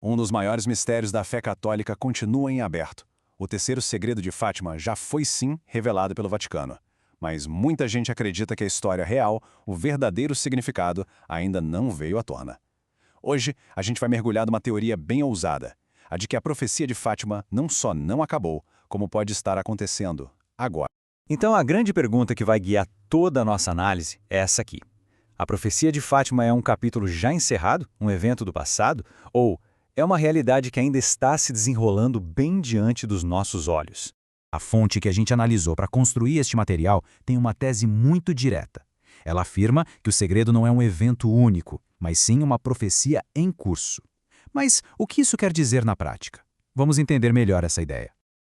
Um dos maiores mistérios da fé católica continua em aberto. O terceiro segredo de Fátima já foi sim revelado pelo Vaticano. Mas muita gente acredita que a história real, o verdadeiro significado, ainda não veio à tona. Hoje, a gente vai mergulhar numa teoria bem ousada, a de que a profecia de Fátima não só não acabou, como pode estar acontecendo agora. Então a grande pergunta que vai guiar toda a nossa análise é essa aqui. A profecia de Fátima é um capítulo já encerrado, um evento do passado, ou é uma realidade que ainda está se desenrolando bem diante dos nossos olhos? A fonte que a gente analisou para construir este material tem uma tese muito direta. Ela afirma que o segredo não é um evento único, mas sim uma profecia em curso. Mas o que isso quer dizer na prática? Vamos entender melhor essa ideia.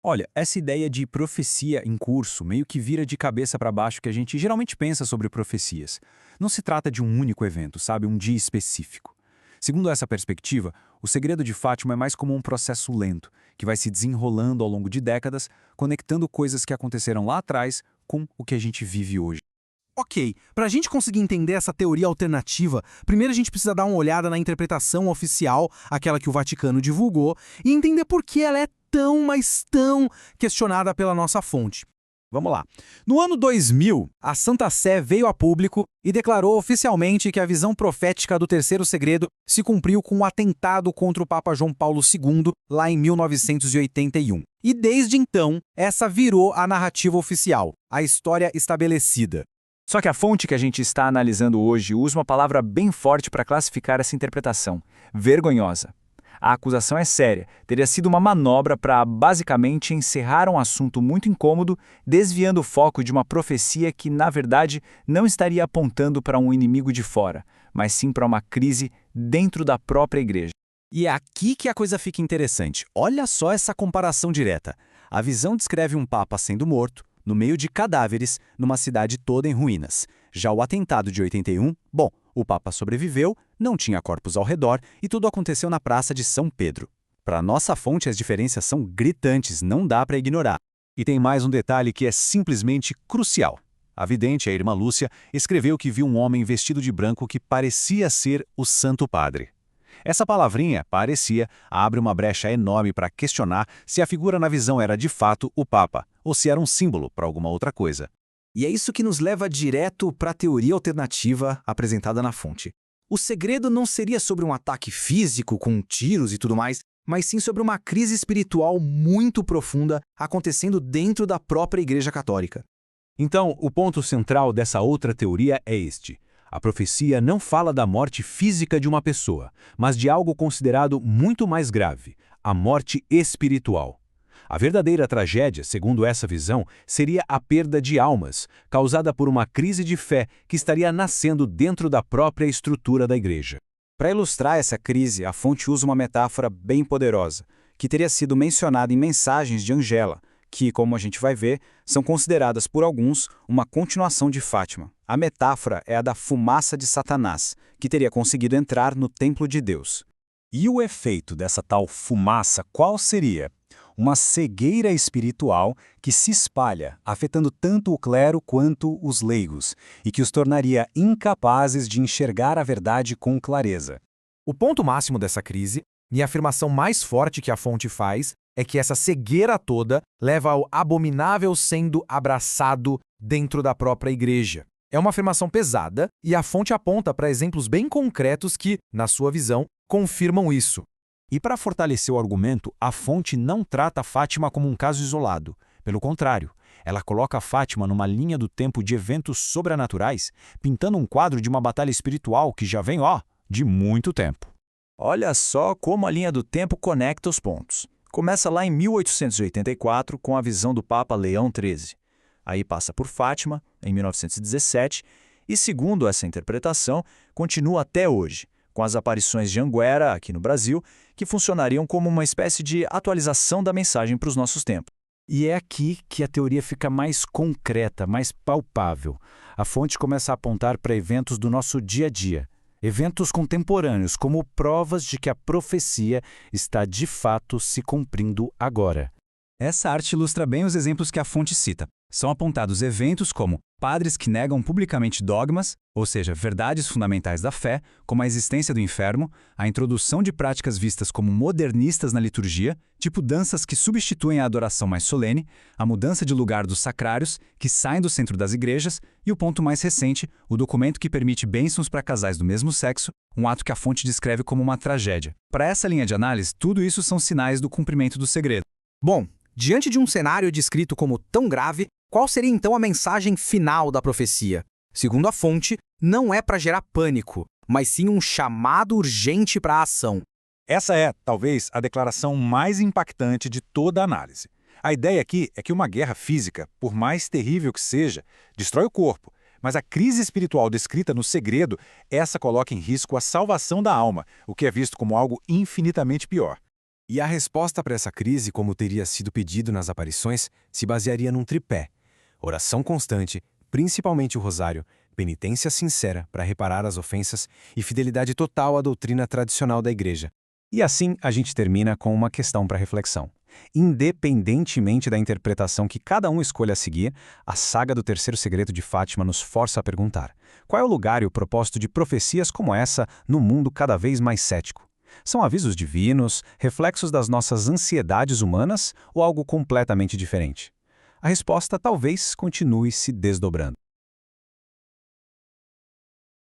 Olha, essa ideia de profecia em curso meio que vira de cabeça para baixo que a gente geralmente pensa sobre profecias. Não se trata de um único evento, sabe? Um dia específico. Segundo essa perspectiva, o segredo de Fátima é mais como um processo lento, que vai se desenrolando ao longo de décadas, conectando coisas que aconteceram lá atrás com o que a gente vive hoje. Ok, para a gente conseguir entender essa teoria alternativa, primeiro a gente precisa dar uma olhada na interpretação oficial, aquela que o Vaticano divulgou, e entender por que ela é tão, mas tão questionada pela nossa fonte. Vamos lá. No ano 2000, a Santa Sé veio a público e declarou oficialmente que a visão profética do terceiro segredo se cumpriu com um atentado contra o Papa João Paulo II, lá em 1981. E desde então, essa virou a narrativa oficial, a história estabelecida. Só que a fonte que a gente está analisando hoje usa uma palavra bem forte para classificar essa interpretação: vergonhosa. A acusação é séria, teria sido uma manobra para, basicamente, encerrar um assunto muito incômodo, desviando o foco de uma profecia que, na verdade, não estaria apontando para um inimigo de fora, mas sim para uma crise dentro da própria igreja. E é aqui que a coisa fica interessante. Olha só essa comparação direta. A visão descreve um papa sendo morto, no meio de cadáveres, numa cidade toda em ruínas. Já o atentado de 81, bom, o Papa sobreviveu, não tinha corpos ao redor e tudo aconteceu na Praça de São Pedro. Para nossa fonte, as diferenças são gritantes, não dá para ignorar. E tem mais um detalhe que é simplesmente crucial. A vidente, a irmã Lúcia, escreveu que viu um homem vestido de branco que parecia ser o Santo Padre. Essa palavrinha, parecia, abre uma brecha enorme para questionar se a figura na visão era de fato o Papa, ou se era um símbolo para alguma outra coisa. E é isso que nos leva direto para a teoria alternativa apresentada na fonte. O segredo não seria sobre um ataque físico com tiros e tudo mais, mas sim sobre uma crise espiritual muito profunda acontecendo dentro da própria Igreja Católica. Então, o ponto central dessa outra teoria é este. A profecia não fala da morte física de uma pessoa, mas de algo considerado muito mais grave, a morte espiritual. A verdadeira tragédia, segundo essa visão, seria a perda de almas, causada por uma crise de fé que estaria nascendo dentro da própria estrutura da igreja. Para ilustrar essa crise, a fonte usa uma metáfora bem poderosa, que teria sido mencionada em mensagens de Angela, que, como a gente vai ver, são consideradas por alguns uma continuação de Fátima. A metáfora é a da fumaça de Satanás, que teria conseguido entrar no templo de Deus. E o efeito dessa tal fumaça qual seria? Uma cegueira espiritual que se espalha, afetando tanto o clero quanto os leigos, e que os tornaria incapazes de enxergar a verdade com clareza. O ponto máximo dessa crise, e a afirmação mais forte que a fonte faz, é que essa cegueira toda leva ao abominável sendo abraçado dentro da própria igreja. É uma afirmação pesada e a fonte aponta para exemplos bem concretos que, na sua visão, confirmam isso. E para fortalecer o argumento, a fonte não trata Fátima como um caso isolado. Pelo contrário, ela coloca Fátima numa linha do tempo de eventos sobrenaturais, pintando um quadro de uma batalha espiritual que já vem, de muito tempo. Olha só como a linha do tempo conecta os pontos. Começa lá em 1884 com a visão do Papa Leão XIII. Aí passa por Fátima, em 1917, e segundo essa interpretação, continua até hoje, com as aparições de Anguera, aqui no Brasil, que funcionariam como uma espécie de atualização da mensagem para os nossos tempos. E é aqui que a teoria fica mais concreta, mais palpável. A fonte começa a apontar para eventos do nosso dia a dia, eventos contemporâneos, como provas de que a profecia está de fato se cumprindo agora. Essa arte ilustra bem os exemplos que a fonte cita. São apontados eventos como padres que negam publicamente dogmas, ou seja, verdades fundamentais da fé, como a existência do inferno, a introdução de práticas vistas como modernistas na liturgia, tipo danças que substituem a adoração mais solene, a mudança de lugar dos sacrários, que saem do centro das igrejas, e o ponto mais recente, o documento que permite bênçãos para casais do mesmo sexo, um ato que a fonte descreve como uma tragédia. Para essa linha de análise, tudo isso são sinais do cumprimento do segredo. Bom, diante de um cenário descrito como tão grave, qual seria então a mensagem final da profecia? Segundo a fonte, não é para gerar pânico, mas sim um chamado urgente para a ação. Essa é, talvez, a declaração mais impactante de toda a análise. A ideia aqui é que uma guerra física, por mais terrível que seja, destrói o corpo, mas a crise espiritual descrita no segredo, essa coloca em risco a salvação da alma, o que é visto como algo infinitamente pior. E a resposta para essa crise, como teria sido pedido nas aparições, se basearia num tripé: oração constante, principalmente o rosário, penitência sincera para reparar as ofensas e fidelidade total à doutrina tradicional da Igreja. E assim a gente termina com uma questão para reflexão. Independentemente da interpretação que cada um escolha seguir, a saga do Terceiro Segredo de Fátima nos força a perguntar: qual é o lugar e o propósito de profecias como essa no mundo cada vez mais cético? São avisos divinos, reflexos das nossas ansiedades humanas ou algo completamente diferente? A resposta talvez continue se desdobrando.